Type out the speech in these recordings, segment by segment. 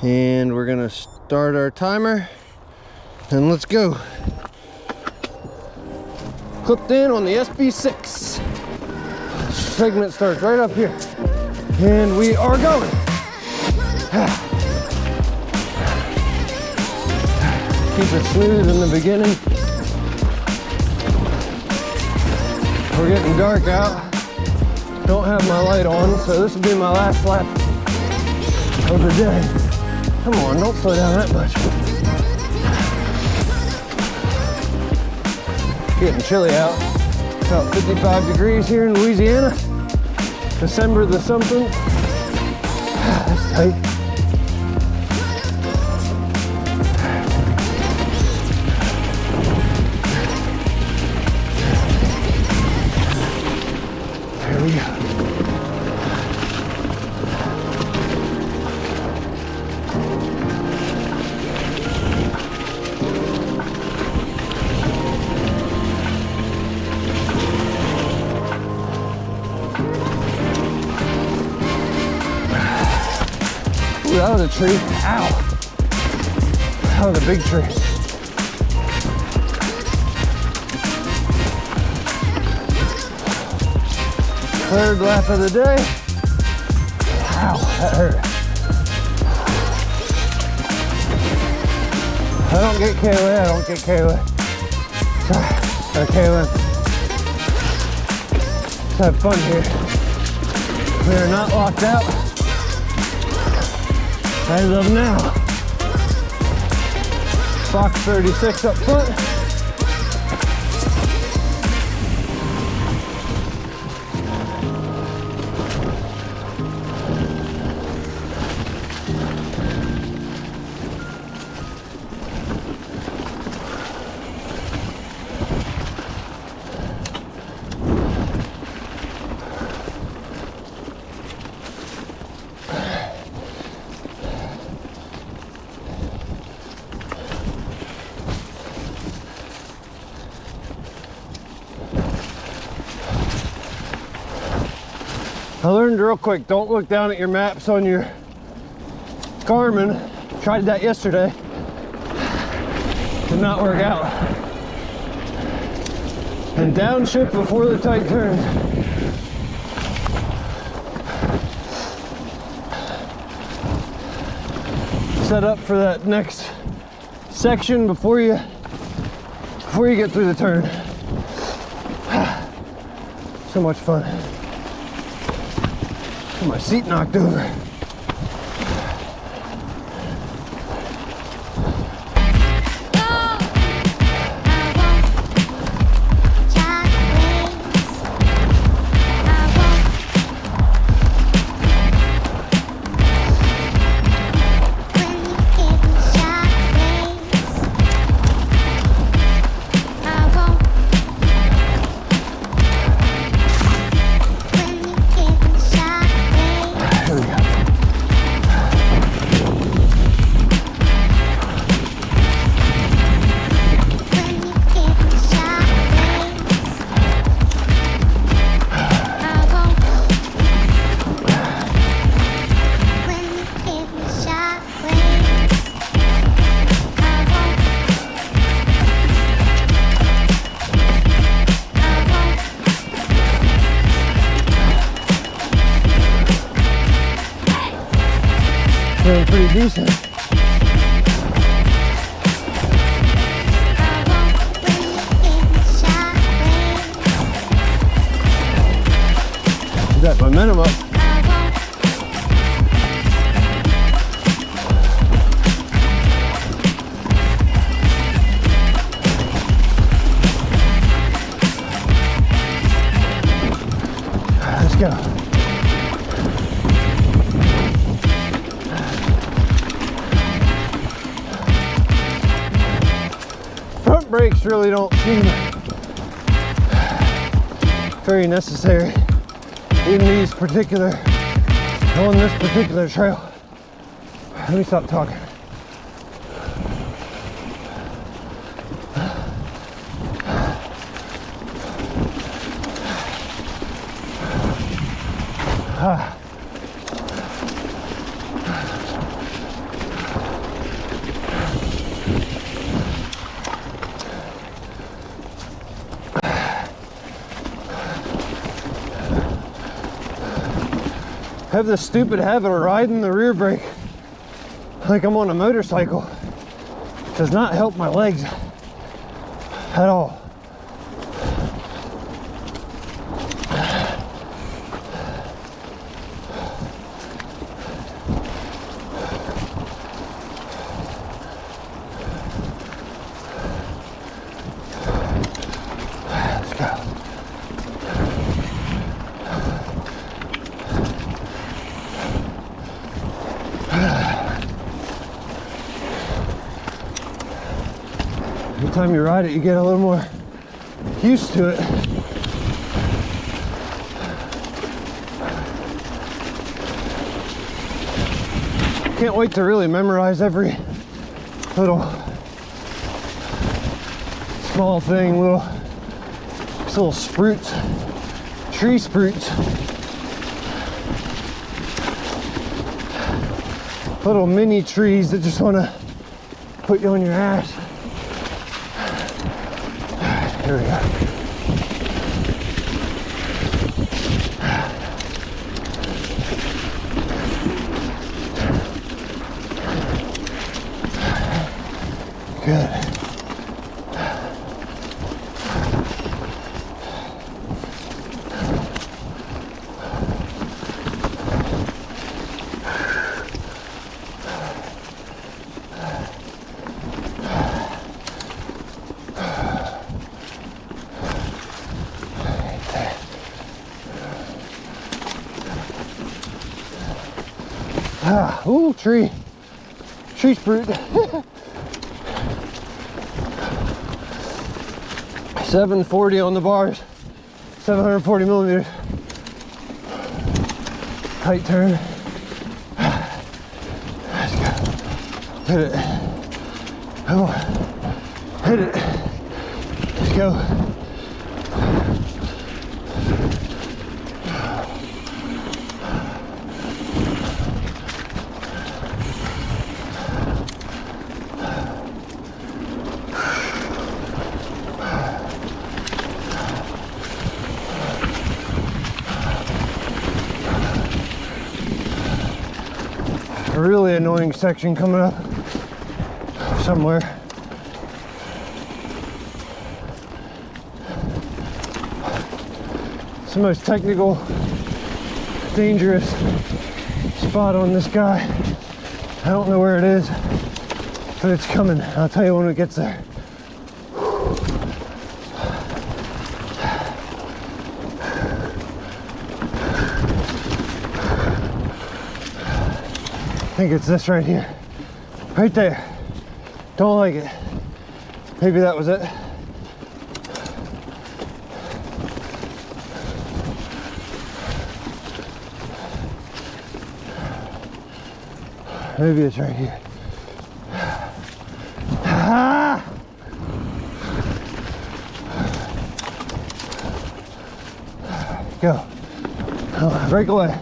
And we're gonna start our timer and let's go. Clipped in on the SB6. Segment starts right up here. And we are going. Keep it smooth in the beginning. We're getting dark out. Don't have my light on, so this will be my last lap of the day. Come on, don't slow down that much. Getting chilly out. About 55 degrees here in Louisiana. December the something. That's tight. There we go. Ooh, that was a tree. Ow. That was a big tree. Third lap of the day. Ow, that hurt. I don't get KOA, I don't get KOA. Sorry, KOA. Let's have fun here. We are not locked out. As of now. Fox 36 up front. I learned real quick, don't look down at your maps on your Garmin. Tried that yesterday. Did not work out. And downshift before the tight turn. Set up for that next section before you get through the turn. So much fun. My seat knocked over. Feeling pretty decent. Got momentum up. Let's go. Front brakes really don't seem very necessary in these particular, on this particular trail. Let me stop talking. have this stupid habit of riding the rear brake like I'm on a motorcycle. Does not help my legs at all. Every time you ride it, you get a little more used to it. Can't wait to really memorize every little small thing, little spruits, tree spruits, little mini trees that just want to put you on your ass. Here we go. Good. Ooh, tree spruit. 740 on the bars, 740 millimeters. Tight turn. Let's go. Hit it. Come on. Hit it. Let's go. A really annoying section coming up somewhere. It's the most technical, dangerous spot on this guy. I don't know where it is, but it's coming. I'll tell you when it gets there. I think it's this right here. Right there. Don't like it. Maybe that was it. Maybe it's right here. Ah! Go. Oh, break away.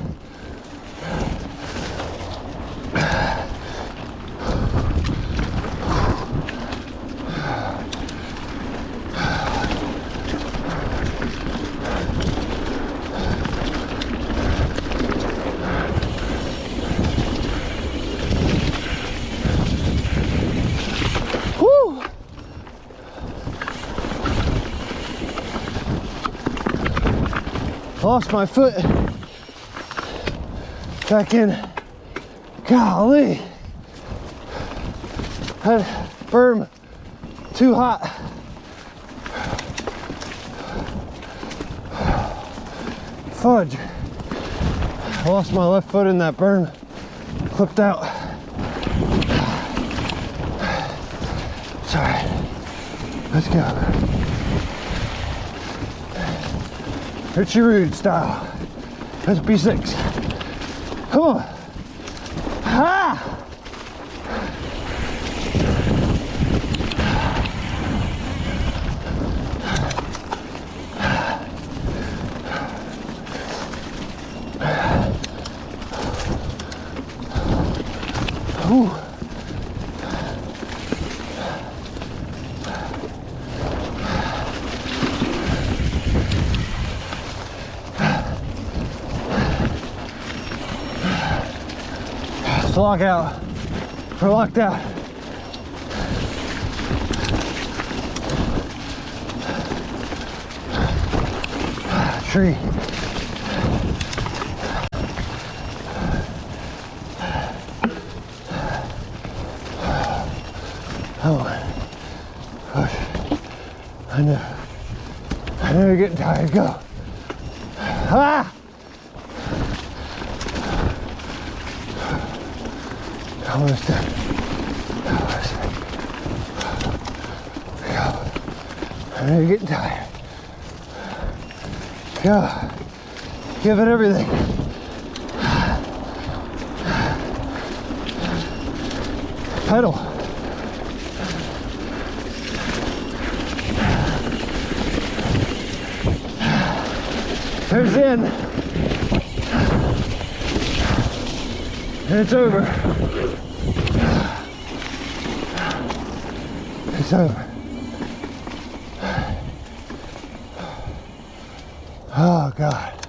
Lost my foot back in. Golly, that berm too hot. Fudge. Lost my left foot in that berm. Clipped out. Sorry. Let's go. Richie Rude style. SB6. Come on. Ha! Ooh. Let's lock out. We're locked out. Tree. Oh, push. I know you're getting tired. Go. Ah! Almost done. Almost. Go. I know you're getting tired. Go. Give it everything. Pedal. There's in. And it's over. It's over. Oh God.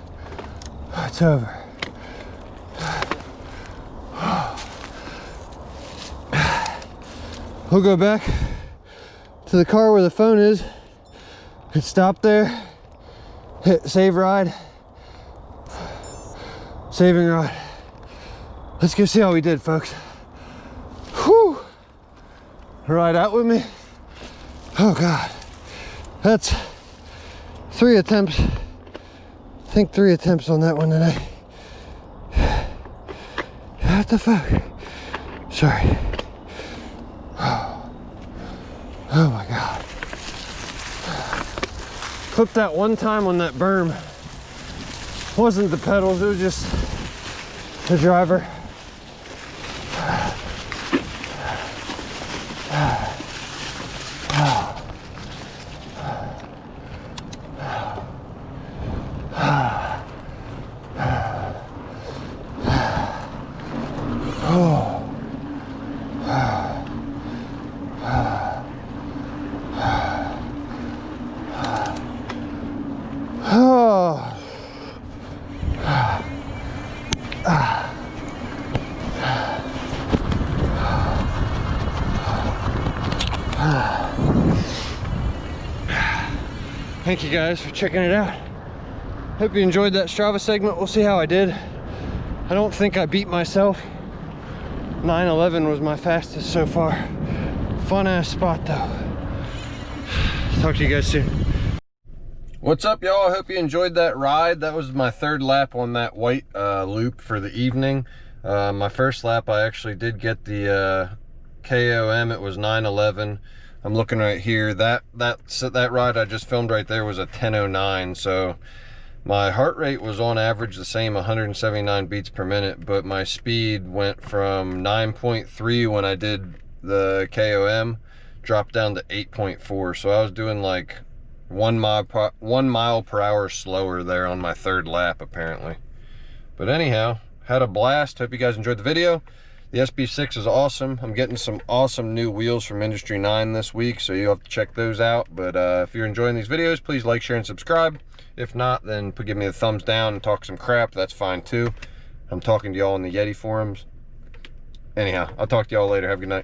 It's over. We'll go back to the car where the phone is. Hit stop there. Hit save ride. Saving ride. Let's go see how we did, folks. Whew. Ride out with me. Oh God. That's 3 attempts. I think 3 attempts on that one today. What the fuck? Sorry. Oh my God. Clipped that one time on that berm. Wasn't the pedals, it was just the driver. Thank you guys for checking it out. Hope you enjoyed that Strava segment. We'll see how I did. I don't think I beat myself. 911 was my fastest so far. Fun ass spot though. Talk to you guys soon. What's up, y'all? I hope you enjoyed that ride. That was my 3rd lap on that white loop for the evening. My first lap I actually did get the KOM. It was 911. I'm looking right here. That ride I just filmed right there was a 10:09. So my heart rate was on average the same, 179 beats per minute, but my speed went from 9.3 when I did the KOM, dropped down to 8.4. So I was doing like 1 mile per hour slower there on my 3rd lap apparently. But anyhow, had a blast. Hope you guys enjoyed the video. The SB6 is awesome. I'm getting some awesome new wheels from Industry 9 this week, so you'll have to check those out. But if you're enjoying these videos, please like, share, and subscribe. If not, then give me a thumbs down and talk some crap. That's fine too. I'm talking to y'all in the Yeti forums. Anyhow, I'll talk to y'all later. Have a good night.